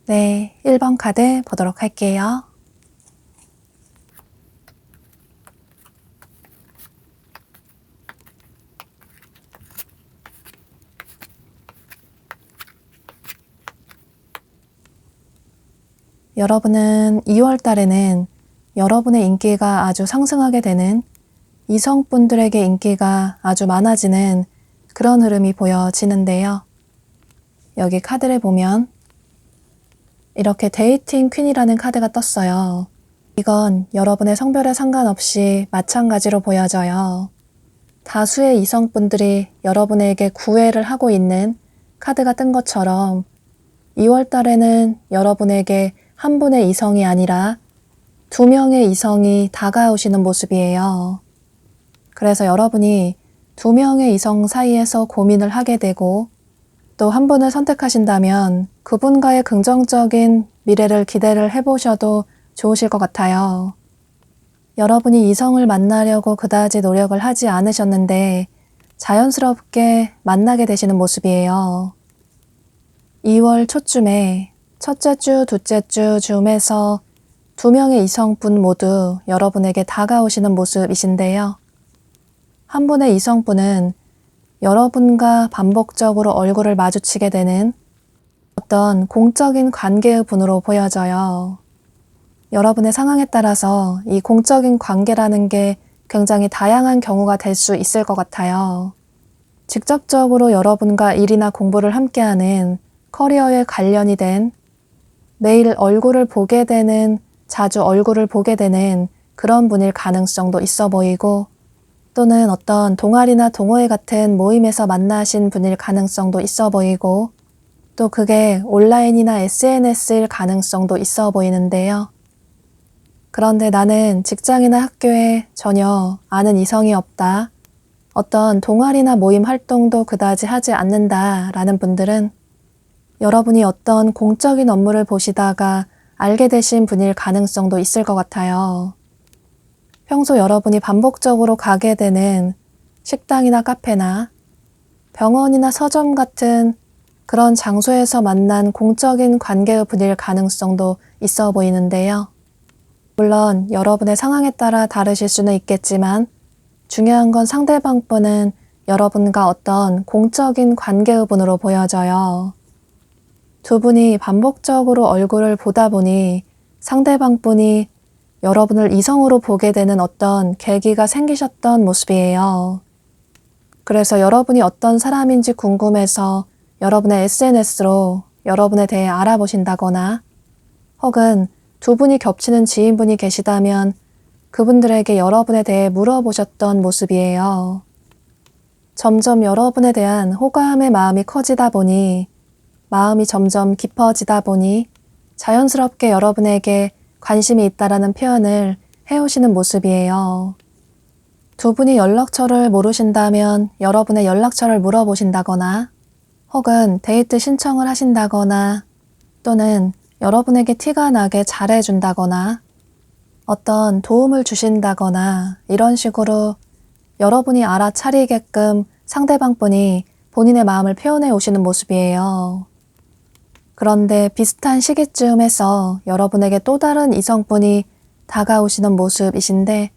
네, 1번 카드 보도록 할게요. 여러분은 2월 달에는 여러분의 인기가 아주 상승하게 되는 이성분들에게 인기가 아주 많아지는 그런 흐름이 보여지는데요. 여기 카드를 보면 이렇게 데이팅 퀸이라는 카드가 떴어요. 이건 여러분의 성별에 상관없이 마찬가지로 보여져요. 다수의 이성분들이 여러분에게 구애를 하고 있는 카드가 뜬 것처럼 2월 달에는 여러분에게 한 분의 이성이 아니라 2명의 이성이 다가오시는 모습이에요. 그래서 여러분이 2명의 이성 사이에서 고민을 하게 되고 또 한 분을 선택하신다면 그분과의 긍정적인 미래를 기대를 해보셔도 좋으실 것 같아요. 여러분이 이성을 만나려고 그다지 노력을 하지 않으셨는데 자연스럽게 만나게 되시는 모습이에요. 2월 초쯤에 첫째 주, 둘째 주 즈음에서 2명의 이성분 모두 여러분에게 다가오시는 모습이신데요. 한 분의 이성분은 여러분과 반복적으로 얼굴을 마주치게 되는 어떤 공적인 관계의 분으로 보여져요. 여러분의 상황에 따라서 이 공적인 관계라는 게 굉장히 다양한 경우가 될 수 있을 것 같아요. 직접적으로 여러분과 일이나 공부를 함께하는 커리어에 관련이 된 매일 얼굴을 보게 되는, 자주 얼굴을 보게 되는 그런 분일 가능성도 있어 보이고 또는 어떤 동아리나 동호회 같은 모임에서 만나신 분일 가능성도 있어 보이고 또 그게 온라인이나 SNS일 가능성도 있어 보이는데요. 그런데 나는 직장이나 학교에 전혀 아는 이성이 없다. 어떤 동아리나 모임 활동도 그다지 하지 않는다 라는 분들은 여러분이 어떤 공적인 업무를 보시다가 알게 되신 분일 가능성도 있을 것 같아요. 평소 여러분이 반복적으로 가게 되는 식당이나 카페나 병원이나 서점 같은 그런 장소에서 만난 공적인 관계의 분일 가능성도 있어 보이는데요. 물론 여러분의 상황에 따라 다르실 수는 있겠지만 중요한 건 상대방 분은 여러분과 어떤 공적인 관계의 분으로 보여져요. 두 분이 반복적으로 얼굴을 보다 보니 상대방 분이 여러분을 이성으로 보게 되는 어떤 계기가 생기셨던 모습이에요. 그래서 여러분이 어떤 사람인지 궁금해서 여러분의 SNS로 여러분에 대해 알아보신다거나 혹은 두 분이 겹치는 지인분이 계시다면 그분들에게 여러분에 대해 물어보셨던 모습이에요. 점점 여러분에 대한 호감의 마음이 커지다 보니 마음이 점점 깊어지다 보니 자연스럽게 여러분에게 관심이 있다라는 표현을 해오시는 모습이에요. 두 분이 연락처를 모르신다면 여러분의 연락처를 물어보신다거나 혹은 데이트 신청을 하신다거나 또는 여러분에게 티가 나게 잘해준다거나 어떤 도움을 주신다거나 이런 식으로 여러분이 알아차리게끔 상대방 분이 본인의 마음을 표현해 오시는 모습이에요. 그런데 비슷한 시기쯤에서 여러분에게 또 다른 이성분이 다가오시는 모습이신데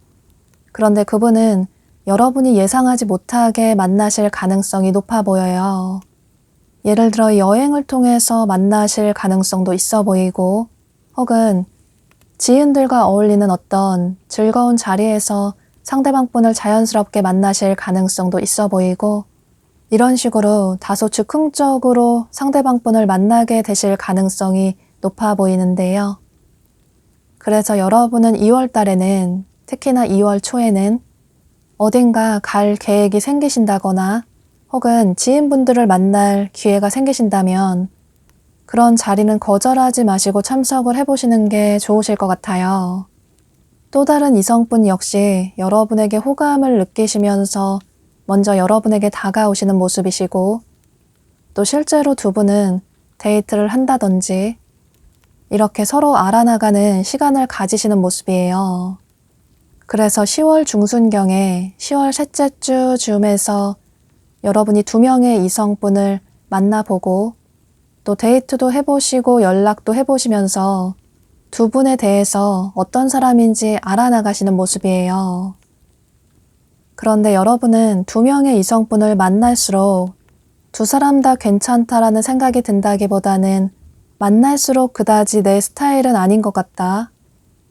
그런데 그분은 여러분이 예상하지 못하게 만나실 가능성이 높아 보여요. 예를 들어 여행을 통해서 만나실 가능성도 있어 보이고 혹은 지인들과 어울리는 어떤 즐거운 자리에서 상대방 분을 자연스럽게 만나실 가능성도 있어 보이고 이런 식으로 다소 즉흥적으로 상대방 분을 만나게 되실 가능성이 높아 보이는데요. 그래서 여러분은 2월 달에는 특히나 2월 초에는 어딘가 갈 계획이 생기신다거나 혹은 지인분들을 만날 기회가 생기신다면 그런 자리는 거절하지 마시고 참석을 해보시는 게 좋으실 것 같아요. 또 다른 이성분 역시 여러분에게 호감을 느끼시면서 먼저 여러분에게 다가오시는 모습이시고 또 실제로 두 분은 데이트를 한다든지 이렇게 서로 알아나가는 시간을 가지시는 모습이에요. 그래서 10월 중순경에 10월 셋째 주 즈음에서 여러분이 2명의 이성분을 만나보고 또 데이트도 해보시고 연락도 해보시면서 두 분에 대해서 어떤 사람인지 알아나가시는 모습이에요. 그런데 여러분은 2명의 이성분을 만날수록 두 사람 다 괜찮다라는 생각이 든다기보다는 만날수록 그다지 내 스타일은 아닌 것 같다.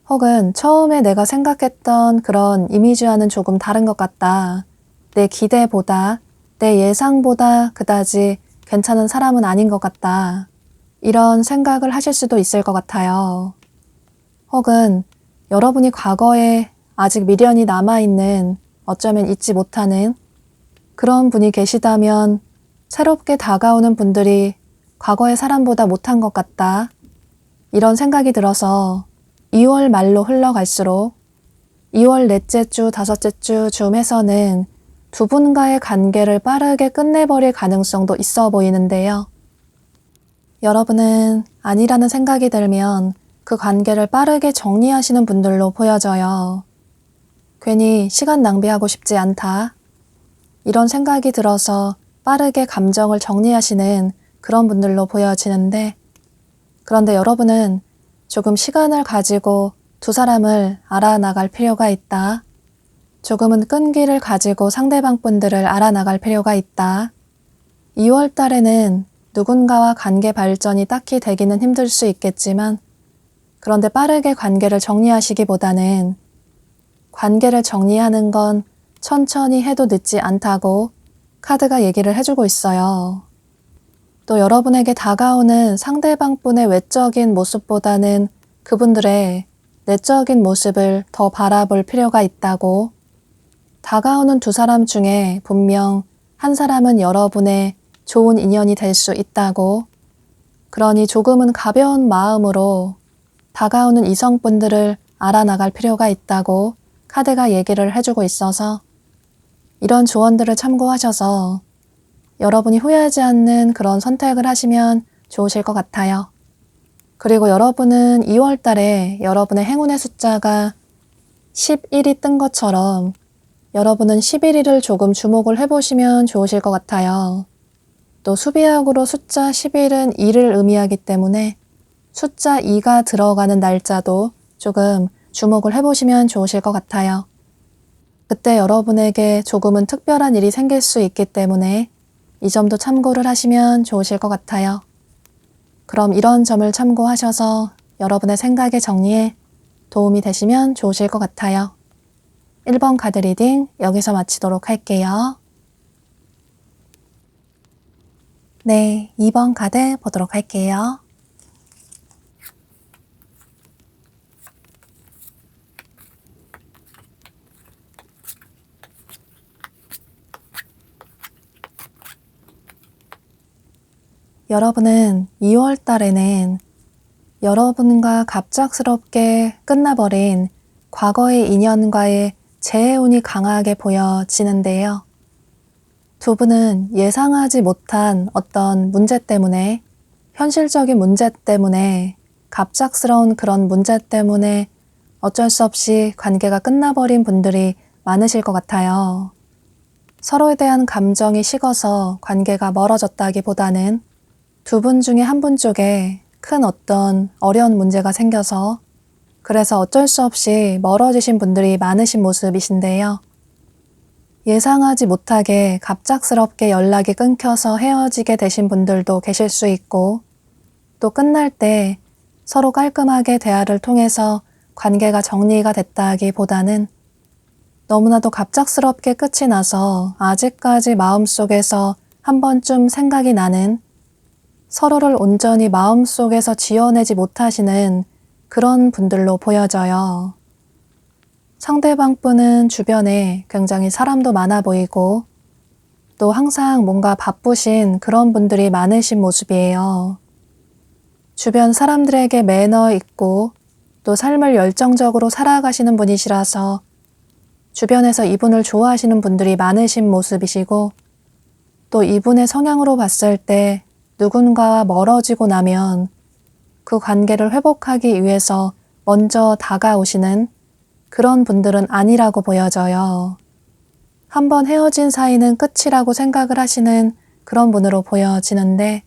혹은 처음에 내가 생각했던 그런 이미지와는 조금 다른 것 같다. 내 기대보다, 내 예상보다 그다지 괜찮은 사람은 아닌 것 같다. 이런 생각을 하실 수도 있을 것 같아요. 혹은 여러분이 과거에 아직 미련이 남아있는 어쩌면 잊지 못하는 그런 분이 계시다면 새롭게 다가오는 분들이 과거의 사람보다 못한 것 같다. 이런 생각이 들어서 2월 말로 흘러갈수록 2월 넷째 주, 다섯째 주 즈음에서는 두 분과의 관계를 빠르게 끝내버릴 가능성도 있어 보이는데요. 여러분은 아니라는 생각이 들면 그 관계를 빠르게 정리하시는 분들로 보여져요. 괜히 시간 낭비하고 싶지 않다. 이런 생각이 들어서 빠르게 감정을 정리하시는 그런 분들로 보여지는데 그런데 여러분은 조금 시간을 가지고 두 사람을 알아나갈 필요가 있다. 조금은 끈기를 가지고 상대방 분들을 알아나갈 필요가 있다. 2월 달에는 누군가와 관계 발전이 딱히 되기는 힘들 수 있겠지만 그런데 빠르게 관계를 정리하시기보다는 관계를 정리하는 건 천천히 해도 늦지 않다고 카드가 얘기를 해주고 있어요. 또 여러분에게 다가오는 상대방 분의 외적인 모습보다는 그분들의 내적인 모습을 더 바라볼 필요가 있다고 다가오는 두 사람 중에 분명 한 사람은 여러분의 좋은 인연이 될 수 있다고 그러니 조금은 가벼운 마음으로 다가오는 이성분들을 알아나갈 필요가 있다고 카드가 얘기를 해주고 있어서 이런 조언들을 참고하셔서 여러분이 후회하지 않는 그런 선택을 하시면 좋으실 것 같아요. 그리고 여러분은 2월 달에 여러분의 행운의 숫자가 11이 뜬 것처럼 여러분은 11일을 조금 주목을 해보시면 좋으실 것 같아요. 또 수비약으로 숫자 11은 2를 의미하기 때문에 숫자 2가 들어가는 날짜도 조금 주목을 해보시면 좋으실 것 같아요. 그때 여러분에게 조금은 특별한 일이 생길 수 있기 때문에 이 점도 참고를 하시면 좋으실 것 같아요. 그럼 이런 점을 참고하셔서 여러분의 생각의 정리에 도움이 되시면 좋으실 것 같아요. 1번 카드 리딩 여기서 마치도록 할게요. 네, 2번 카드 보도록 할게요. 여러분은 2월 달에는 여러분과 갑작스럽게 끝나버린 과거의 인연과의 재해운이 강하게 보여지는데요. 두 분은 예상하지 못한 어떤 문제 때문에, 현실적인 문제 때문에, 갑작스러운 그런 문제 때문에 어쩔 수 없이 관계가 끝나버린 분들이 많으실 것 같아요. 서로에 대한 감정이 식어서 관계가 멀어졌다기보다는 두 분 중에 한 분 쪽에 큰 어떤 어려운 문제가 생겨서 그래서 어쩔 수 없이 멀어지신 분들이 많으신 모습이신데요. 예상하지 못하게 갑작스럽게 연락이 끊겨서 헤어지게 되신 분들도 계실 수 있고 또 끝날 때 서로 깔끔하게 대화를 통해서 관계가 정리가 됐다기보다는 너무나도 갑작스럽게 끝이 나서 아직까지 마음속에서 한 번쯤 생각이 나는 서로를 온전히 마음속에서 지워내지 못하시는 그런 분들로 보여져요. 상대방 분은 주변에 굉장히 사람도 많아 보이고 또 항상 뭔가 바쁘신 그런 분들이 많으신 모습이에요. 주변 사람들에게 매너 있고 또 삶을 열정적으로 살아가시는 분이시라서 주변에서 이분을 좋아하시는 분들이 많으신 모습이시고 또 이분의 성향으로 봤을 때 누군가와 멀어지고 나면 그 관계를 회복하기 위해서 먼저 다가오시는 그런 분들은 아니라고 보여져요. 한번 헤어진 사이는 끝이라고 생각을 하시는 그런 분으로 보여지는데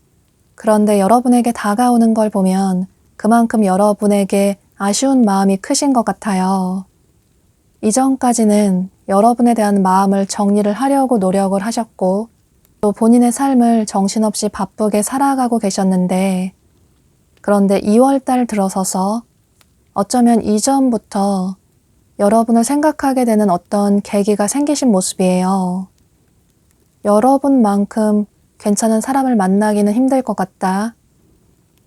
그런데 여러분에게 다가오는 걸 보면 그만큼 여러분에게 아쉬운 마음이 크신 것 같아요. 이전까지는 여러분에 대한 마음을 정리를 하려고 노력을 하셨고 또 본인의 삶을 정신없이 바쁘게 살아가고 계셨는데 그런데 2월 달 들어서서 어쩌면 이전부터 여러분을 생각하게 되는 어떤 계기가 생기신 모습이에요. 여러분만큼 괜찮은 사람을 만나기는 힘들 것 같다.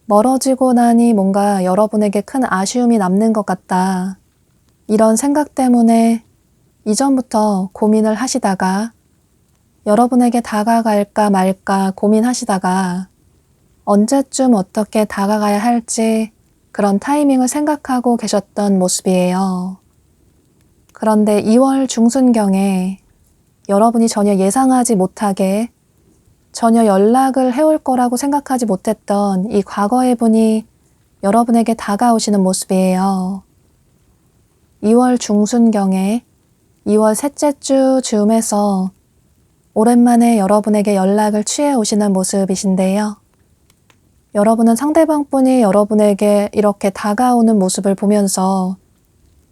멀어지고 나니 뭔가 여러분에게 큰 아쉬움이 남는 것 같다. 이런 생각 때문에 이전부터 고민을 하시다가 여러분에게 다가갈까 말까 고민하시다가 언제쯤 어떻게 다가가야 할지 그런 타이밍을 생각하고 계셨던 모습이에요. 그런데 2월 중순경에 여러분이 전혀 예상하지 못하게 전혀 연락을 해올 거라고 생각하지 못했던 이 과거의 분이 여러분에게 다가오시는 모습이에요. 2월 중순경에 2월 셋째 주 즈음에서 오랜만에 여러분에게 연락을 취해 오시는 모습이신데요. 여러분은 상대방 분이 여러분에게 이렇게 다가오는 모습을 보면서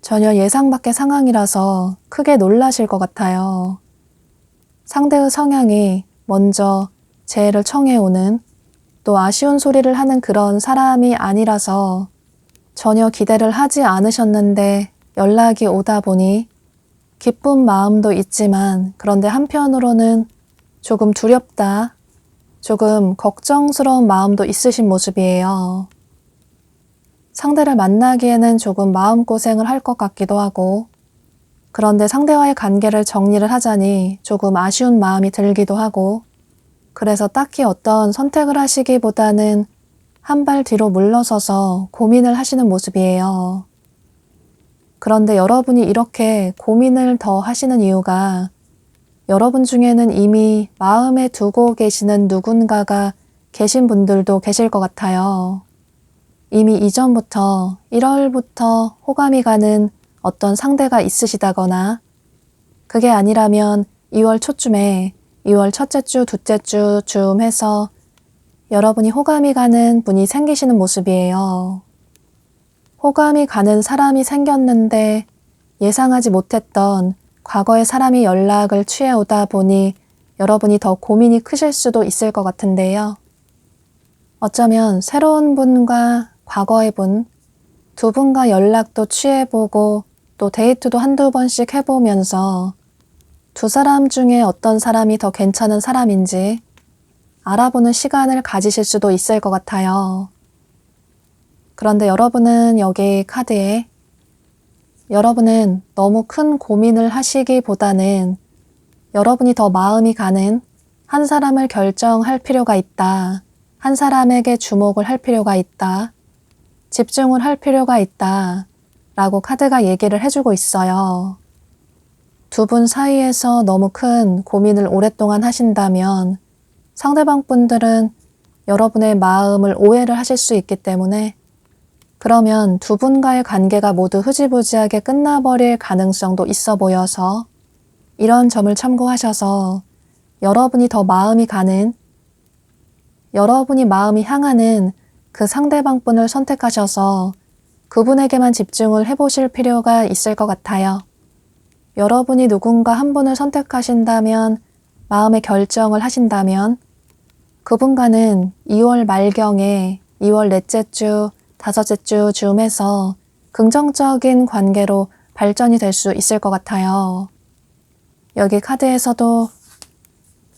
전혀 예상 밖의 상황이라서 크게 놀라실 것 같아요. 상대의 성향이 먼저 재해를 청해오는 또 아쉬운 소리를 하는 그런 사람이 아니라서 전혀 기대를 하지 않으셨는데 연락이 오다 보니 기쁜 마음도 있지만 그런데 한편으로는 조금 두렵다, 조금 걱정스러운 마음도 있으신 모습이에요. 상대를 만나기에는 조금 마음고생을 할 것 같기도 하고 그런데 상대와의 관계를 정리를 하자니 조금 아쉬운 마음이 들기도 하고 그래서 딱히 어떤 선택을 하시기보다는 한 발 뒤로 물러서서 고민을 하시는 모습이에요. 그런데 여러분이 이렇게 고민을 더 하시는 이유가 여러분 중에는 이미 마음에 두고 계시는 누군가가 계신 분들도 계실 것 같아요. 이미 이전부터 1월부터 호감이 가는 어떤 상대가 있으시다거나 그게 아니라면 2월 초쯤에 2월 첫째 주, 둘째 주쯤 해서 여러분이 호감이 가는 분이 생기시는 모습이에요. 호감이 가는 사람이 생겼는데 예상하지 못했던 과거의 사람이 연락을 취해오다 보니 여러분이 더 고민이 크실 수도 있을 것 같은데요. 어쩌면 새로운 분과 과거의 분, 두 분과 연락도 취해보고 또 데이트도 한두 번씩 해보면서 두 사람 중에 어떤 사람이 더 괜찮은 사람인지 알아보는 시간을 가지실 수도 있을 것 같아요. 그런데 여러분은 여기 카드에 여러분은 너무 큰 고민을 하시기보다는 여러분이 더 마음이 가는 한 사람을 결정할 필요가 있다. 한 사람에게 주목을 할 필요가 있다. 집중을 할 필요가 있다. 라고 카드가 얘기를 해주고 있어요. 두 분 사이에서 너무 큰 고민을 오랫동안 하신다면 상대방 분들은 여러분의 마음을 오해를 하실 수 있기 때문에 그러면 두 분과의 관계가 모두 흐지부지하게 끝나버릴 가능성도 있어 보여서 이런 점을 참고하셔서 여러분이 더 마음이 가는, 여러분이 마음이 향하는 그 상대방 분을 선택하셔서 그분에게만 집중을 해보실 필요가 있을 것 같아요. 여러분이 누군가 한 분을 선택하신다면, 마음의 결정을 하신다면 그분과는 2월 말경에 2월 넷째 주, 다섯째 주쯤 해서 긍정적인 관계로 발전이 될 수 있을 것 같아요. 여기 카드에서도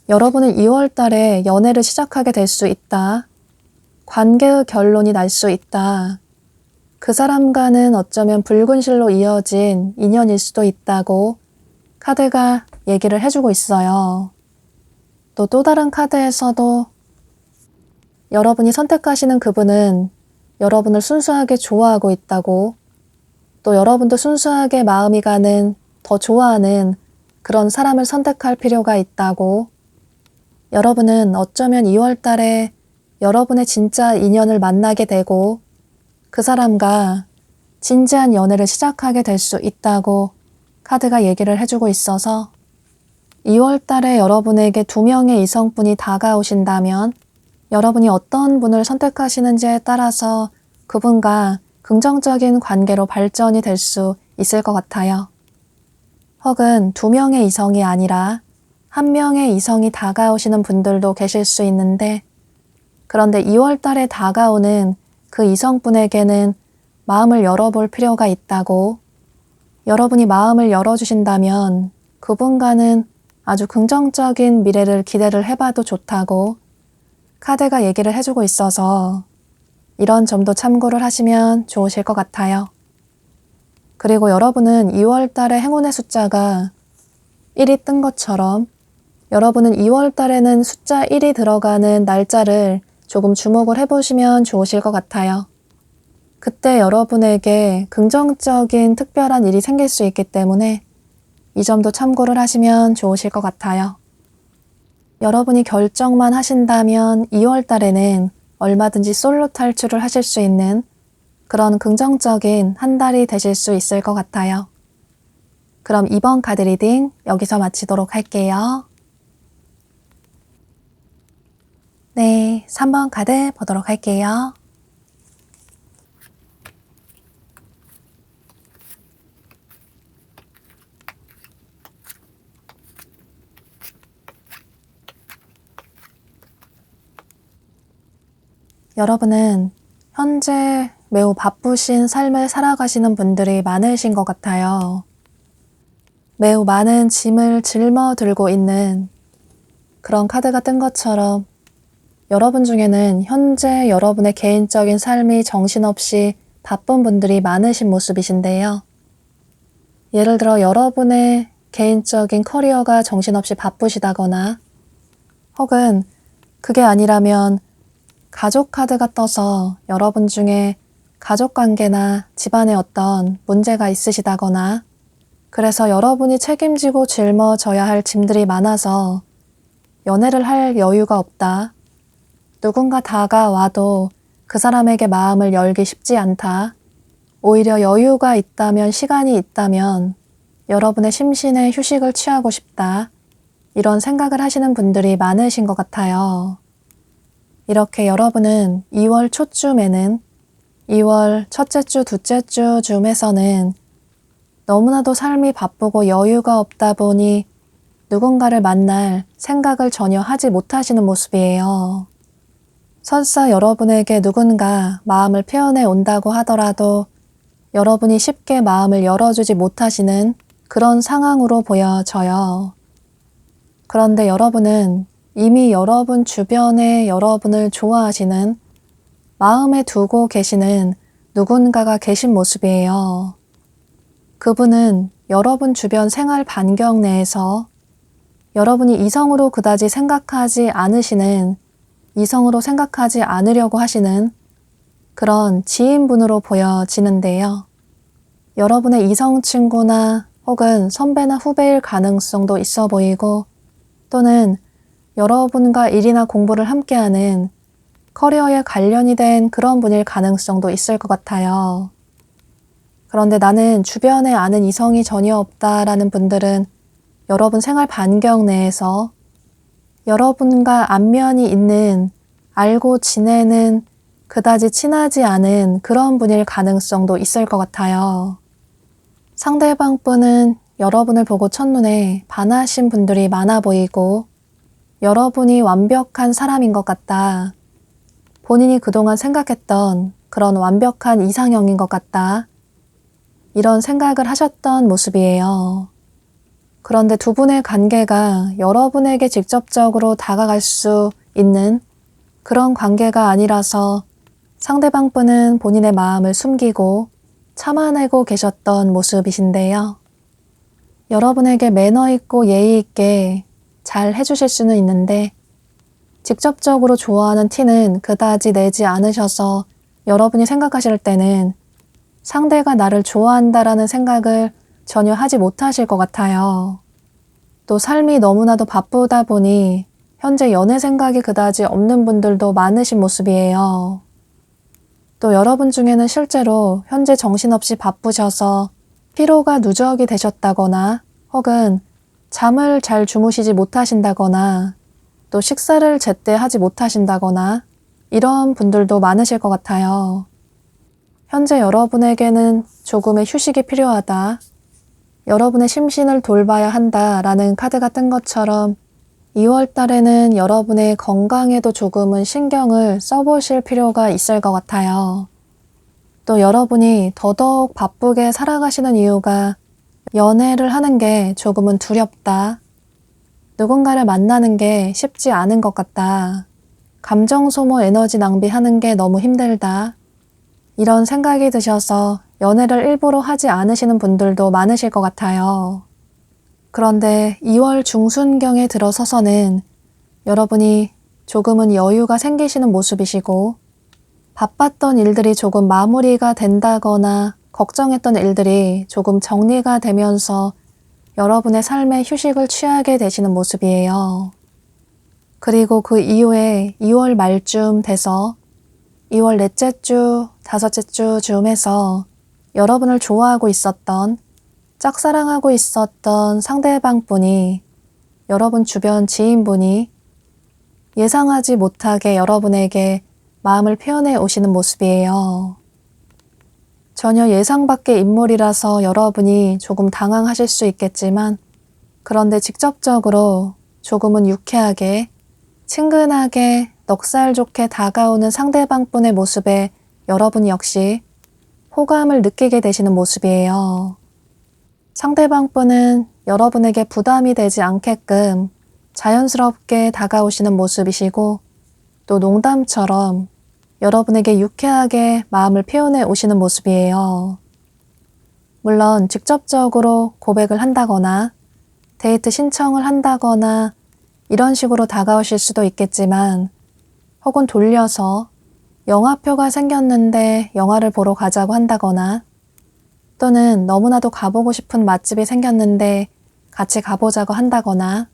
여러분은 2월 달에 연애를 시작하게 될 수 있다. 관계의 결론이 날 수 있다. 그 사람과는 어쩌면 붉은 실로 이어진 인연일 수도 있다고 카드가 얘기를 해주고 있어요. 또 다른 카드에서도 여러분이 선택하시는 그분은 여러분을 순수하게 좋아하고 있다고, 또 여러분도 순수하게 마음이 가는, 더 좋아하는 그런 사람을 선택할 필요가 있다고, 여러분은 어쩌면 2월 달에 여러분의 진짜 인연을 만나게 되고 그 사람과 진지한 연애를 시작하게 될 수 있다고 카드가 얘기를 해주고 있어서 2월 달에 여러분에게 2명의 이성분이 다가오신다면 여러분이 어떤 분을 선택하시는지에 따라서 그분과 긍정적인 관계로 발전이 될 수 있을 것 같아요. 혹은 2명의 이성이 아니라 1명의 이성이 다가오시는 분들도 계실 수 있는데, 그런데 2월 달에 다가오는 그 이성분에게는 마음을 열어볼 필요가 있다고, 여러분이 마음을 열어주신다면 그분과는 아주 긍정적인 미래를 기대를 해봐도 좋다고 카드가 얘기를 해주고 있어서 이런 점도 참고를 하시면 좋으실 것 같아요. 그리고 여러분은 2월 달에 행운의 숫자가 1이 뜬 것처럼 여러분은 2월 달에는 숫자 1이 들어가는 날짜를 조금 주목을 해보시면 좋으실 것 같아요. 그때 여러분에게 긍정적인 특별한 일이 생길 수 있기 때문에 이 점도 참고를 하시면 좋으실 것 같아요. 여러분이 결정만 하신다면 2월 달에는 얼마든지 솔로 탈출을 하실 수 있는 그런 긍정적인 한 달이 되실 수 있을 것 같아요. 그럼 이번 카드 리딩 여기서 마치도록 할게요. 네, 3번 카드 보도록 할게요. 여러분은 현재 매우 바쁘신 삶을 살아가시는 분들이 많으신 것 같아요. 매우 많은 짐을 짊어들고 있는 그런 카드가 뜬 것처럼 여러분 중에는 현재 여러분의 개인적인 삶이 정신없이 바쁜 분들이 많으신 모습이신데요. 예를 들어 여러분의 개인적인 커리어가 정신없이 바쁘시다거나 혹은 그게 아니라면 가족 카드가 떠서 여러분 중에 가족관계나 집안에 어떤 문제가 있으시다거나 그래서 여러분이 책임지고 짊어져야 할 짐들이 많아서 연애를 할 여유가 없다. 누군가 다가와도 그 사람에게 마음을 열기 쉽지 않다. 오히려 여유가 있다면, 시간이 있다면 여러분의 심신의 휴식을 취하고 싶다. 이런 생각을 하시는 분들이 많으신 것 같아요. 이렇게 여러분은 2월 초쯤에는 2월 첫째 주, 둘째 주 쯤에서는 너무나도 삶이 바쁘고 여유가 없다 보니 누군가를 만날 생각을 전혀 하지 못하시는 모습이에요. 설사 여러분에게 누군가 마음을 표현해 온다고 하더라도 여러분이 쉽게 마음을 열어주지 못하시는 그런 상황으로 보여져요. 그런데 여러분은 이미 여러분 주변에 여러분을 좋아하시는, 마음에 두고 계시는 누군가가 계신 모습이에요. 그분은 여러분 주변 생활 반경 내에서 여러분이 이성으로 그다지 생각하지 않으시는, 이성으로 생각하지 않으려고 하시는 그런 지인분으로 보여지는데요. 여러분의 이성 친구나 혹은 선배나 후배일 가능성도 있어 보이고, 또는 여러분과 일이나 공부를 함께하는 커리어에 관련이 된 그런 분일 가능성도 있을 것 같아요. 그런데 나는 주변에 아는 이성이 전혀 없다라는 분들은 여러분 생활 반경 내에서 여러분과 안면이 있는, 알고 지내는 그다지 친하지 않은 그런 분일 가능성도 있을 것 같아요. 상대방 분은 여러분을 보고 첫눈에 반하신 분들이 많아 보이고, 여러분이 완벽한 사람인 것 같다, 본인이 그동안 생각했던 그런 완벽한 이상형인 것 같다, 이런 생각을 하셨던 모습이에요. 그런데 두 분의 관계가 여러분에게 직접적으로 다가갈 수 있는 그런 관계가 아니라서 상대방 분은 본인의 마음을 숨기고 참아내고 계셨던 모습이신데요. 여러분에게 매너 있고 예의 있게 잘 해주실 수는 있는데 직접적으로 좋아하는 티는 그다지 내지 않으셔서 여러분이 생각하실 때는 상대가 나를 좋아한다라는 생각을 전혀 하지 못하실 것 같아요. 또 삶이 너무나도 바쁘다 보니 현재 연애 생각이 그다지 없는 분들도 많으신 모습이에요. 또 여러분 중에는 실제로 현재 정신없이 바쁘셔서 피로가 누적이 되셨다거나 혹은 잠을 잘 주무시지 못하신다거나 또 식사를 제때 하지 못하신다거나 이런 분들도 많으실 것 같아요. 현재 여러분에게는 조금의 휴식이 필요하다, 여러분의 심신을 돌봐야 한다라는 카드가 뜬 것처럼 2월 달에는 여러분의 건강에도 조금은 신경을 써보실 필요가 있을 것 같아요. 또 여러분이 더더욱 바쁘게 살아가시는 이유가 연애를 하는 게 조금은 두렵다, 누군가를 만나는 게 쉽지 않은 것 같다, 감정 소모 에너지 낭비하는 게 너무 힘들다, 이런 생각이 드셔서 연애를 일부러 하지 않으시는 분들도 많으실 것 같아요. 그런데 2월 중순경에 들어서서는 여러분이 조금은 여유가 생기시는 모습이시고, 바빴던 일들이 조금 마무리가 된다거나 걱정했던 일들이 조금 정리가 되면서 여러분의 삶에 휴식을 취하게 되시는 모습이에요. 그리고 그 이후에 2월 말쯤 돼서 2월 넷째 주, 다섯째 주 쯤에서 여러분을 좋아하고 있었던, 짝사랑하고 있었던 상대방 분이, 여러분 주변 지인분이 예상하지 못하게 여러분에게 마음을 표현해 오시는 모습이에요. 전혀 예상 밖의 인물이라서 여러분이 조금 당황하실 수 있겠지만, 그런데 직접적으로 조금은 유쾌하게, 친근하게, 넉살 좋게 다가오는 상대방 분의 모습에 여러분 역시 호감을 느끼게 되시는 모습이에요. 상대방 분은 여러분에게 부담이 되지 않게끔 자연스럽게 다가오시는 모습이시고, 또 농담처럼 여러분에게 유쾌하게 마음을 표현해 오시는 모습이에요. 물론 직접적으로 고백을 한다거나 데이트 신청을 한다거나 이런 식으로 다가오실 수도 있겠지만, 혹은 돌려서 영화표가 생겼는데 영화를 보러 가자고 한다거나, 또는 너무나도 가보고 싶은 맛집이 생겼는데 같이 가보자고 한다거나,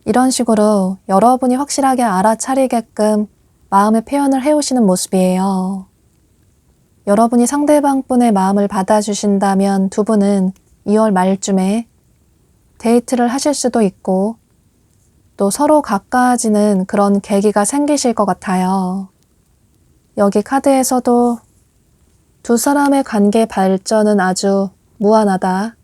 이런 식으로 여러분이 확실하게 알아차리게끔 마음의 표현을 해오시는 모습이에요. 여러분이 상대방 분의 마음을 받아주신다면 두 분은 2월 말쯤에 데이트를 하실 수도 있고 또 서로 가까워지는 그런 계기가 생기실 것 같아요. 여기 카드에서도 두 사람의 관계 발전은 아주 무한하다.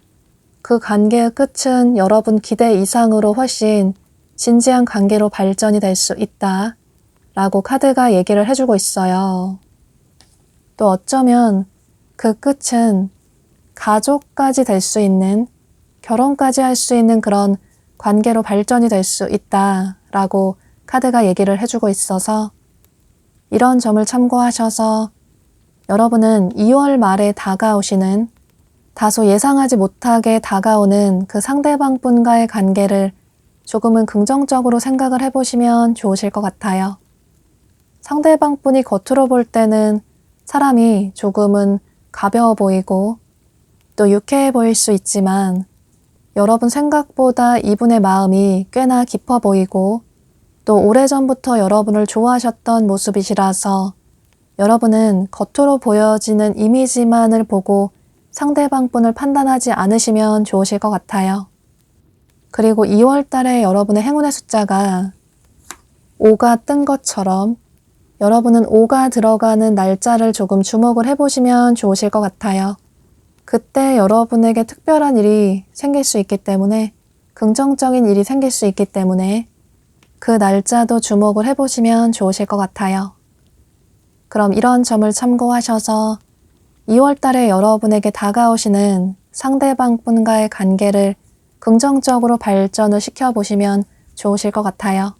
그 관계의 끝은 여러분 기대 이상으로 훨씬 진지한 관계로 발전이 될 수 있다. 라고 카드가 얘기를 해주고 있어요. 또 어쩌면 그 끝은 가족까지 될 수 있는, 결혼까지 할 수 있는 그런 관계로 발전이 될 수 있다. 라고 카드가 얘기를 해주고 있어서 이런 점을 참고하셔서 여러분은 2월 말에 다가오시는 다소 예상하지 못하게 다가오는 그 상대방분과의 관계를 조금은 긍정적으로 생각을 해보시면 좋으실 것 같아요. 상대방분이 겉으로 볼 때는 사람이 조금은 가벼워 보이고 또 유쾌해 보일 수 있지만 여러분 생각보다 이분의 마음이 꽤나 깊어 보이고 또 오래전부터 여러분을 좋아하셨던 모습이시라서 여러분은 겉으로 보여지는 이미지만을 보고 상대방분을 판단하지 않으시면 좋으실 것 같아요. 그리고 2월 달에 여러분의 행운의 숫자가 5가 뜬 것처럼 여러분은 5가 들어가는 날짜를 조금 주목을 해보시면 좋으실 것 같아요. 그때 여러분에게 특별한 일이 생길 수 있기 때문에, 긍정적인 일이 생길 수 있기 때문에 그 날짜도 주목을 해보시면 좋으실 것 같아요. 그럼 이런 점을 참고하셔서 2월 달에 여러분에게 다가오시는 상대방분과의 관계를 긍정적으로 발전을 시켜보시면 좋으실 것 같아요.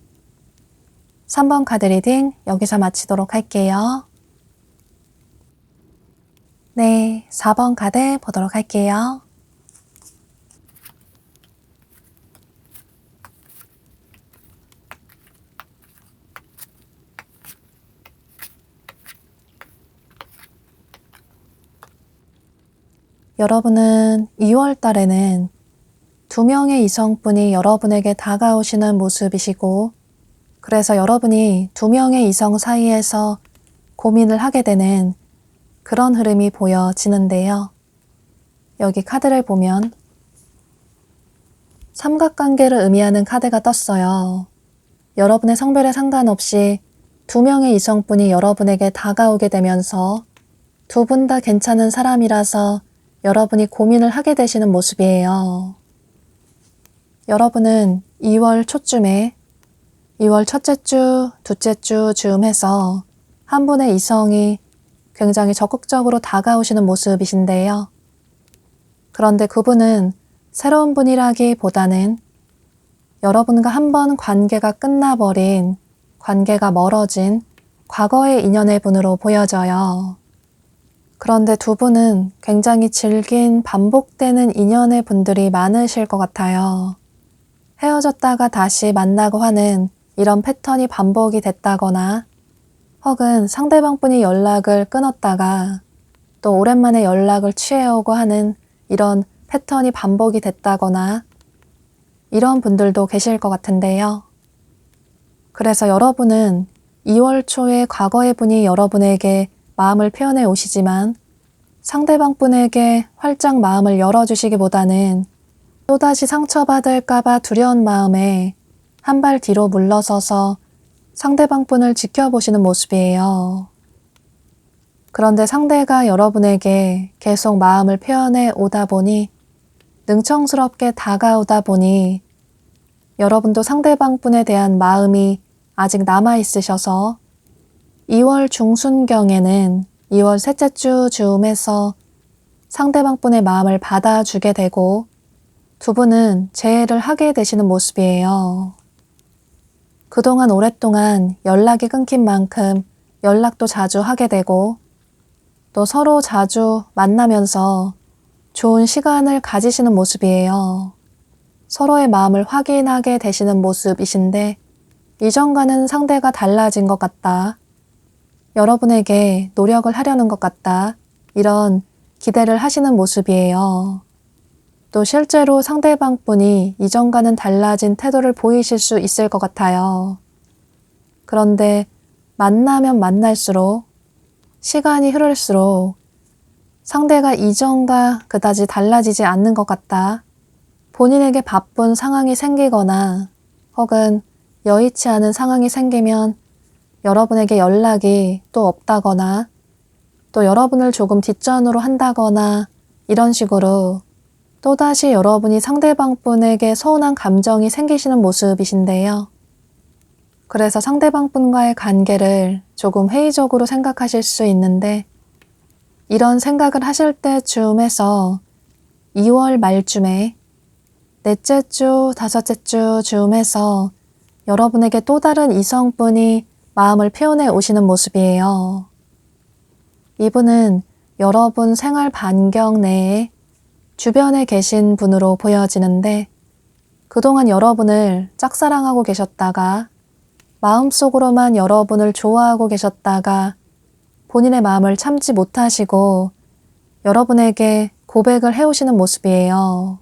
3번 카드 리딩 여기서 마치도록 할게요. 네, 4번 카드 보도록 할게요. 여러분은 2월 달에는 2명의 이성분이 여러분에게 다가오시는 모습이시고, 그래서 여러분이 2명의 이성 사이에서 고민을 하게 되는 그런 흐름이 보여지는데요. 여기 카드를 보면 삼각관계를 의미하는 카드가 떴어요. 여러분의 성별에 상관없이 2명의 이성분이 여러분에게 다가오게 되면서 두 분 다 괜찮은 사람이라서 여러분이 고민을 하게 되시는 모습이에요. 여러분은 2월 초쯤에 2월 첫째 주, 둘째 주 즈음 해서 한 분의 이성이 굉장히 적극적으로 다가오시는 모습이신데요. 그런데 그분은 새로운 분이라기보다는 여러분과 한 번 관계가 끝나버린, 관계가 멀어진 과거의 인연의 분으로 보여져요. 그런데 두 분은 굉장히 질긴 반복되는 인연의 분들이 많으실 것 같아요. 헤어졌다가 다시 만나고 하는 이런 패턴이 반복이 됐다거나 혹은 상대방 분이 연락을 끊었다가 또 오랜만에 연락을 취해오고 하는 이런 패턴이 반복이 됐다거나 이런 분들도 계실 것 같은데요. 그래서 여러분은 2월 초에 과거의 분이 여러분에게 마음을 표현해 오시지만 상대방 분에게 활짝 마음을 열어주시기보다는 또다시 상처받을까봐 두려운 마음에 한 발 뒤로 물러서서 상대방 분을 지켜보시는 모습이에요. 그런데 상대가 여러분에게 계속 마음을 표현해 오다 보니, 능청스럽게 다가오다 보니 여러분도 상대방 분에 대한 마음이 아직 남아있으셔서 2월 중순경에는 2월 셋째 주 즈음에서 상대방 분의 마음을 받아주게 되고 두 분은 재회를 하게 되시는 모습이에요. 그동안 오랫동안 연락이 끊긴 만큼 연락도 자주 하게 되고 또 서로 자주 만나면서 좋은 시간을 가지시는 모습이에요. 서로의 마음을 확인하게 되시는 모습이신데 이전과는 상대가 달라진 것 같다. 여러분에게 노력을 하려는 것 같다. 이런 기대를 하시는 모습이에요. 또 실제로 상대방 분이 이전과는 달라진 태도를 보이실 수 있을 것 같아요. 그런데 만나면 만날수록 시간이 흐를수록 상대가 이전과 그다지 달라지지 않는 것 같다 본인에게 바쁜 상황이 생기거나 혹은 여의치 않은 상황이 생기면 여러분에게 연락이 또 없다거나 또 여러분을 조금 뒷전으로 한다거나 이런 식으로 또다시 여러분이 상대방 분에게 서운한 감정이 생기시는 모습이신데요. 그래서 상대방 분과의 관계를 조금 회의적으로 생각하실 수 있는데 이런 생각을 하실 때쯤에서 2월 말쯤에 넷째 주, 다섯째 주 즈음에서 여러분에게 또 다른 이성분이 마음을 표현해 오시는 모습이에요. 이분은 여러분 생활 반경 내에 주변에 계신 분으로 보여지는데 그동안 여러분을 짝사랑하고 계셨다가 마음속으로만 여러분을 좋아하고 계셨다가 본인의 마음을 참지 못하시고 여러분에게 고백을 해오시는 모습이에요.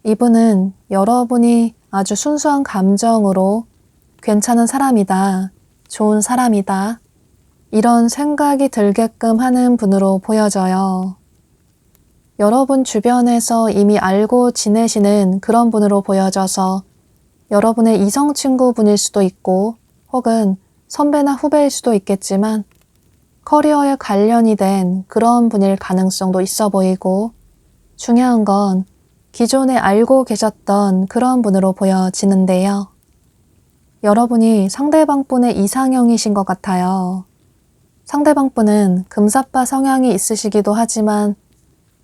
이분은 여러분이 아주 순수한 감정으로 괜찮은 사람이다, 좋은 사람이다, 이런 생각이 들게끔 하는 분으로 보여져요. 여러분 주변에서 이미 알고 지내시는 그런 분으로 보여져서 여러분의 이성 친구분일 수도 있고 혹은 선배나 후배일 수도 있겠지만 커리어에 관련이 된 그런 분일 가능성도 있어 보이고 중요한 건 기존에 알고 계셨던 그런 분으로 보여지는데요. 여러분이 상대방 분의 이상형이신 것 같아요. 상대방 분은 금사빠 성향이 있으시기도 하지만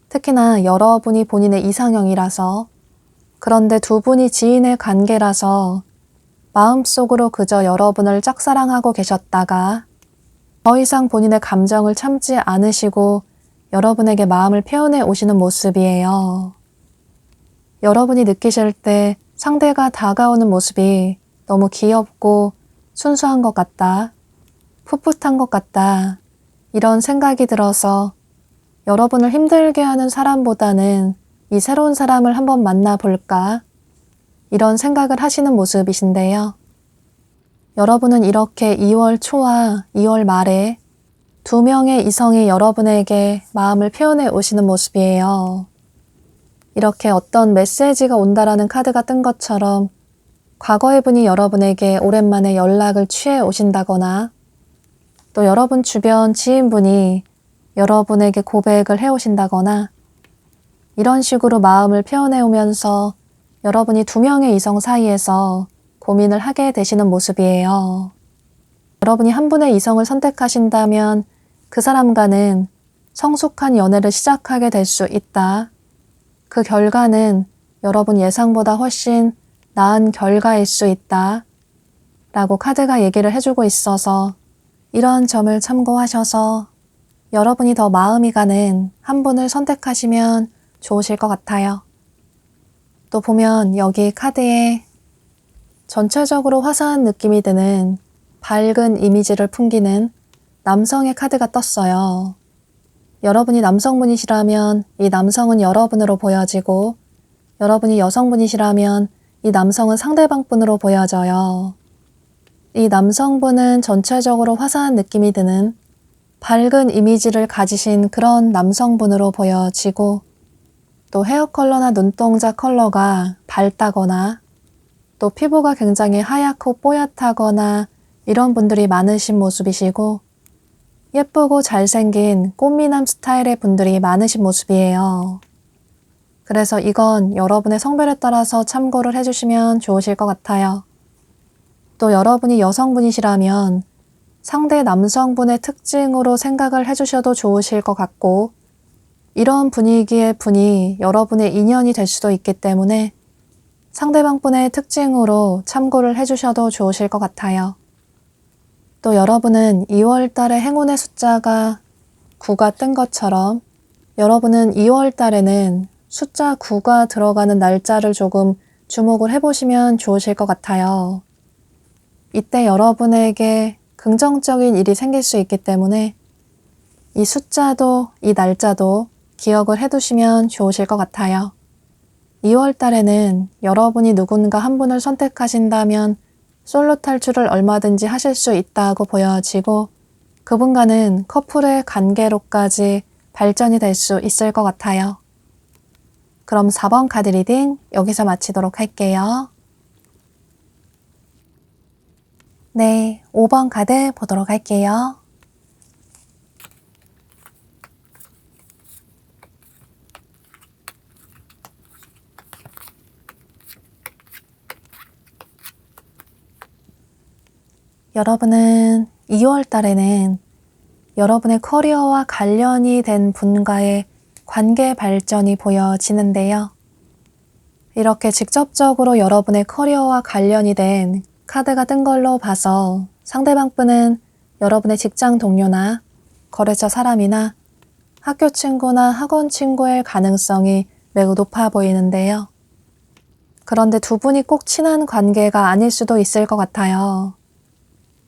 특히나 여러분이 본인의 이상형이라서 그런데 두 분이 지인의 관계라서 마음속으로 그저 여러분을 짝사랑하고 계셨다가 더 이상 본인의 감정을 참지 않으시고 여러분에게 마음을 표현해 오시는 모습이에요. 여러분이 느끼실 때 상대가 다가오는 모습이 너무 귀엽고 순수한 것 같다, 풋풋한 것 같다, 이런 생각이 들어서 여러분을 힘들게 하는 사람보다는 이 새로운 사람을 한번 만나볼까? 이런 생각을 하시는 모습이신데요. 여러분은 이렇게 2월 초와 2월 말에 2명의 이성이 여러분에게 마음을 표현해 오시는 모습이에요. 이렇게 어떤 메시지가 온다라는 카드가 뜬 것처럼 과거의 분이 여러분에게 오랜만에 연락을 취해 오신다거나 또 여러분 주변 지인분이 여러분에게 고백을 해 오신다거나 이런 식으로 마음을 표현해 오면서 여러분이 2명의 이성 사이에서 고민을 하게 되시는 모습이에요. 여러분이 한 분의 이성을 선택하신다면 그 사람과는 성숙한 연애를 시작하게 될 수 있다. 그 결과는 여러분 예상보다 훨씬 나은 결과일 수 있다. 라고 카드가 얘기를 해주고 있어서 이런 점을 참고하셔서 여러분이 더 마음이 가는 한 분을 선택하시면 좋으실 것 같아요. 또 보면 여기 카드에 전체적으로 화사한 느낌이 드는 밝은 이미지를 풍기는 남성의 카드가 떴어요. 여러분이 남성분이시라면 이 남성은 여러분으로 보여지고 여러분이 여성분이시라면 이 남성은 상대방 분으로 보여져요. 이 남성분은 전체적으로 화사한 느낌이 드는 밝은 이미지를 가지신 그런 남성분으로 보여지고 또 헤어 컬러나 눈동자 컬러가 밝다거나 또 피부가 굉장히 하얗고 뽀얗다거나 이런 분들이 많으신 모습이시고 예쁘고 잘생긴 꽃미남 스타일의 분들이 많으신 모습이에요. 그래서 이건 여러분의 성별에 따라서 참고를 해주시면 좋으실 것 같아요. 또 여러분이 여성분이시라면 상대 남성분의 특징으로 생각을 해주셔도 좋으실 것 같고 이런 분위기의 분이 여러분의 인연이 될 수도 있기 때문에 상대방 분의 특징으로 참고를 해주셔도 좋으실 것 같아요. 또 여러분은 2월 달에 행운의 숫자가 9가 뜬 것처럼 여러분은 2월 달에는 숫자 9가 들어가는 날짜를 조금 주목을 해보시면 좋으실 것 같아요. 이때 여러분에게 긍정적인 일이 생길 수 있기 때문에 이 숫자도 이 날짜도 기억을 해두시면 좋으실 것 같아요. 2월 달에는 여러분이 누군가 한 분을 선택하신다면 솔로 탈출을 얼마든지 하실 수 있다고 보여지고 그분과는 커플의 관계로까지 발전이 될 수 있을 것 같아요. 그럼 4번 카드 리딩 여기서 마치도록 할게요. 네, 5번 카드 보도록 할게요. 여러분은 2월 달에는 여러분의 커리어와 관련이 된 분과의 관계 발전이 보여지는데요. 이렇게 직접적으로 여러분의 커리어와 관련이 된 카드가 뜬 걸로 봐서 상대방 분은 여러분의 직장 동료나 거래처 사람이나 학교 친구나 학원 친구일 가능성이 매우 높아 보이는데요. 그런데 두 분이 꼭 친한 관계가 아닐 수도 있을 것 같아요.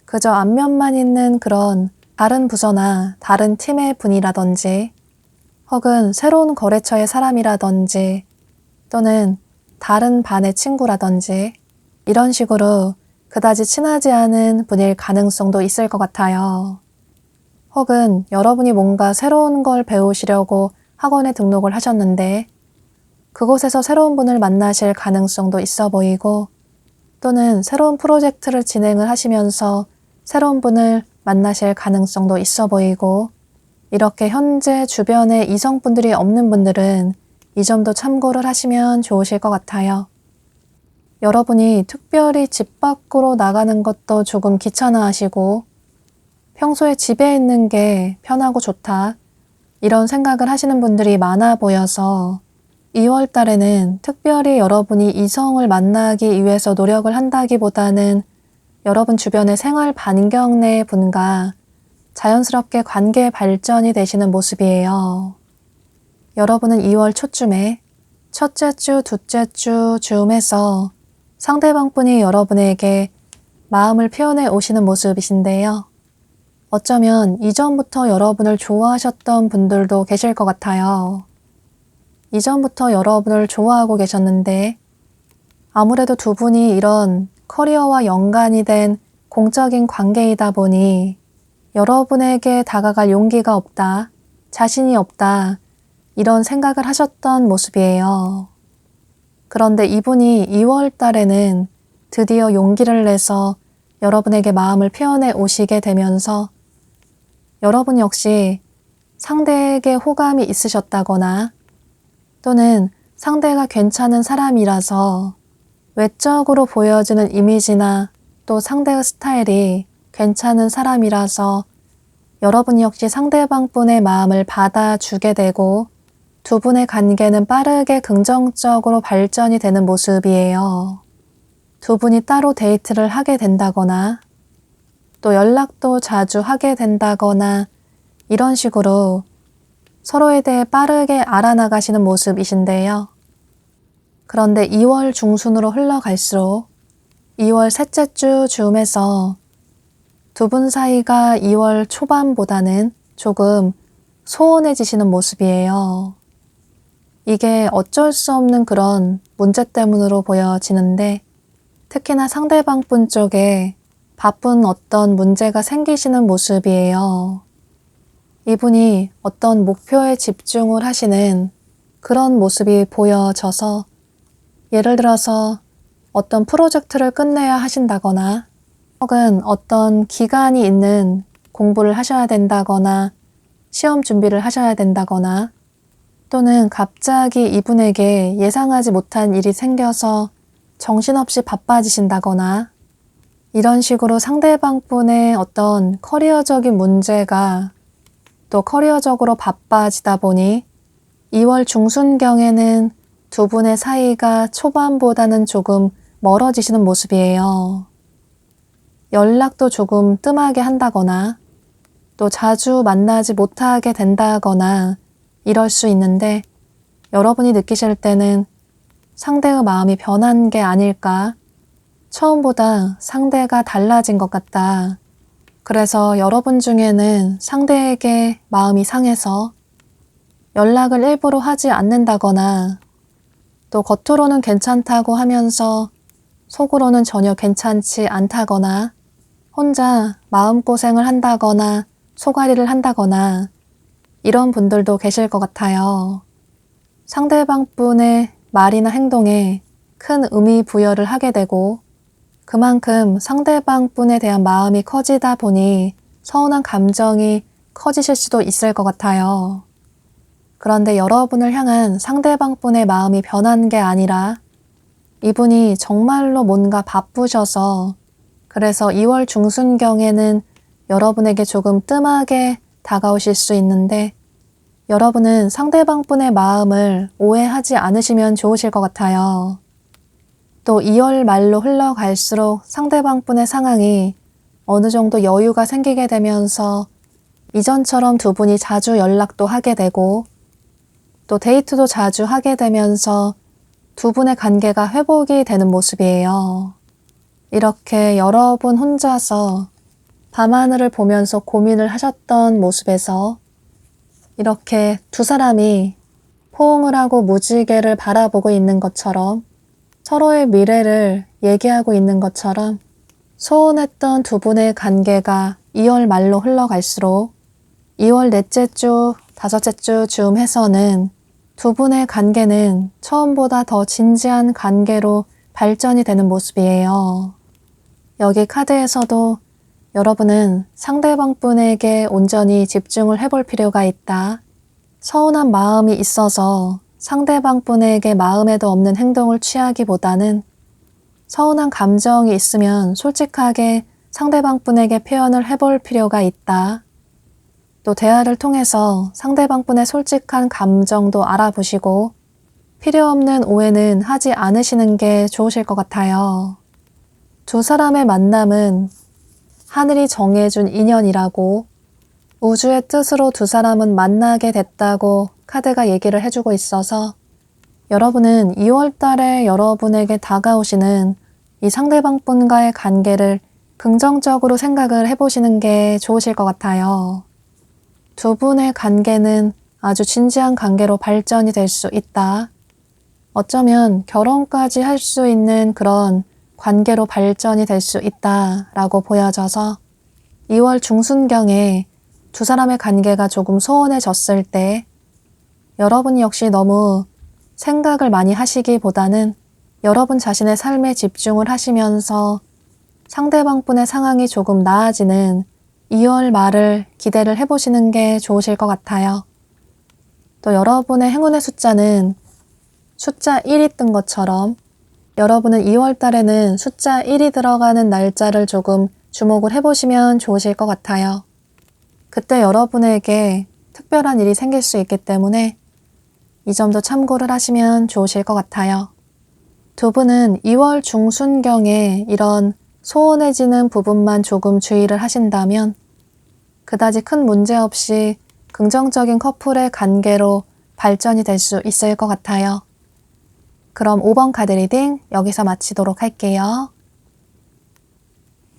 그저 안면만 있는 그런 다른 부서나 다른 팀의 분이라든지 혹은 새로운 거래처의 사람이라든지 또는 다른 반의 친구라든지 이런 식으로 그다지 친하지 않은 분일 가능성도 있을 것 같아요. 혹은 여러분이 뭔가 새로운 걸 배우시려고 학원에 등록을 하셨는데 그곳에서 새로운 분을 만나실 가능성도 있어 보이고 또는 새로운 프로젝트를 진행을 하시면서 새로운 분을 만나실 가능성도 있어 보이고 이렇게 현재 주변에 이성분들이 없는 분들은 이 점도 참고를 하시면 좋으실 것 같아요. 여러분이 특별히 집 밖으로 나가는 것도 조금 귀찮아하시고 평소에 집에 있는 게 편하고 좋다 이런 생각을 하시는 분들이 많아 보여서 2월 달에는 특별히 여러분이 이성을 만나기 위해서 노력을 한다기보다는 여러분 주변의 생활 반경 내 분과 자연스럽게 관계 발전이 되시는 모습이에요. 여러분은 2월 초쯤에 첫째 주, 둘째 주 즈음에서 상대방 분이 여러분에게 마음을 표현해 오시는 모습이신데요. 어쩌면 이전부터 여러분을 좋아하셨던 분들도 계실 것 같아요. 이전부터 여러분을 좋아하고 계셨는데 아무래도 두 분이 이런 커리어와 연관이 된 공적인 관계이다 보니 여러분에게 다가갈 용기가 없다, 자신이 없다 이런 생각을 하셨던 모습이에요. 그런데 이분이 2월 달에는 드디어 용기를 내서 여러분에게 마음을 표현해 오시게 되면서 여러분 역시 상대에게 호감이 있으셨다거나 또는 상대가 괜찮은 사람이라서 외적으로 보여지는 이미지나 또 상대의 스타일이 괜찮은 사람이라서 여러분 역시 상대방 분의 마음을 받아주게 되고 두 분의 관계는 빠르게 긍정적으로 발전이 되는 모습이에요. 두 분이 따로 데이트를 하게 된다거나 또 연락도 자주 하게 된다거나 이런 식으로 서로에 대해 빠르게 알아나가시는 모습이신데요. 그런데 2월 중순으로 흘러갈수록 2월 셋째 주 즈음에서 두 분 사이가 2월 초반보다는 조금 소원해지시는 모습이에요. 이게 어쩔 수 없는 그런 문제 때문으로 보여지는데 특히나 상대방 분 쪽에 바쁜 어떤 문제가 생기시는 모습이에요. 이분이 어떤 목표에 집중을 하시는 그런 모습이 보여져서 예를 들어서 어떤 프로젝트를 끝내야 하신다거나 혹은 어떤 기간이 있는 공부를 하셔야 된다거나 시험 준비를 하셔야 된다거나 또는 갑자기 이분에게 예상하지 못한 일이 생겨서 정신없이 바빠지신다거나 이런 식으로 상대방 분의 어떤 커리어적인 문제가 또 커리어적으로 바빠지다 보니 2월 중순경에는 두 분의 사이가 초반보다는 조금 멀어지시는 모습이에요. 연락도 조금 뜸하게 한다거나 또 자주 만나지 못하게 된다거나 이럴 수 있는데 여러분이 느끼실 때는 상대의 마음이 변한 게 아닐까? 처음보다 상대가 달라진 것 같다. 그래서 여러분 중에는 상대에게 마음이 상해서 연락을 일부러 하지 않는다거나 또 겉으로는 괜찮다고 하면서 속으로는 전혀 괜찮지 않다거나 혼자 마음고생을 한다거나 속앓이를 한다거나 이런 분들도 계실 것 같아요. 상대방 분의 말이나 행동에 큰 의미 부여를 하게 되고 그만큼 상대방 분에 대한 마음이 커지다 보니 서운한 감정이 커지실 수도 있을 것 같아요. 그런데 여러분을 향한 상대방 분의 마음이 변한 게 아니라 이분이 정말로 뭔가 바쁘셔서 그래서 2월 중순경에는 여러분에게 조금 뜸하게 다가오실 수 있는데 여러분은 상대방 분의 마음을 오해하지 않으시면 좋으실 것 같아요. 또 2월 말로 흘러갈수록 상대방 분의 상황이 어느 정도 여유가 생기게 되면서 이전처럼 두 분이 자주 연락도 하게 되고 또 데이트도 자주 하게 되면서 두 분의 관계가 회복이 되는 모습이에요. 이렇게 여러분 혼자서 밤하늘을 보면서 고민을 하셨던 모습에서 이렇게 두 사람이 포옹을 하고 무지개를 바라보고 있는 것처럼 서로의 미래를 얘기하고 있는 것처럼 소원했던 두 분의 관계가 2월 말로 흘러갈수록 2월 넷째 주, 다섯째 주 즈음 해서는 두 분의 관계는 처음보다 더 진지한 관계로 발전이 되는 모습이에요. 여기 카드에서도 여러분은 상대방 분에게 온전히 집중을 해볼 필요가 있다. 서운한 마음이 있어서 상대방 분에게 마음에도 없는 행동을 취하기보다는 서운한 감정이 있으면 솔직하게 상대방 분에게 표현을 해볼 필요가 있다. 또 대화를 통해서 상대방 분의 솔직한 감정도 알아보시고 필요 없는 오해는 하지 않으시는 게 좋으실 것 같아요. 두 사람의 만남은 하늘이 정해준 인연이라고 우주의 뜻으로 두 사람은 만나게 됐다고 카드가 얘기를 해주고 있어서 여러분은 2월 달에 여러분에게 다가오시는 이 상대방 분과의 관계를 긍정적으로 생각을 해보시는 게 좋으실 것 같아요. 두 분의 관계는 아주 진지한 관계로 발전이 될 수 있다. 어쩌면 결혼까지 할 수 있는 그런 관계로 발전이 될 수 있다라고 보여져서 2월 중순경에 두 사람의 관계가 조금 소원해졌을 때 여러분 역시 너무 생각을 많이 하시기보다는 여러분 자신의 삶에 집중을 하시면서 상대방 분의 상황이 조금 나아지는 2월 말을 기대를 해보시는 게 좋으실 것 같아요. 또 여러분의 행운의 숫자는 숫자 1이 뜬 것처럼 여러분은 2월 달에는 숫자 1이 들어가는 날짜를 조금 주목을 해보시면 좋으실 것 같아요. 그때 여러분에게 특별한 일이 생길 수 있기 때문에 이 점도 참고를 하시면 좋으실 것 같아요. 두 분은 2월 중순경에 이런 소원해지는 부분만 조금 주의를 하신다면 그다지 큰 문제 없이 긍정적인 커플의 관계로 발전이 될 수 있을 것 같아요. 그럼 5번 카드 리딩 여기서 마치도록 할게요.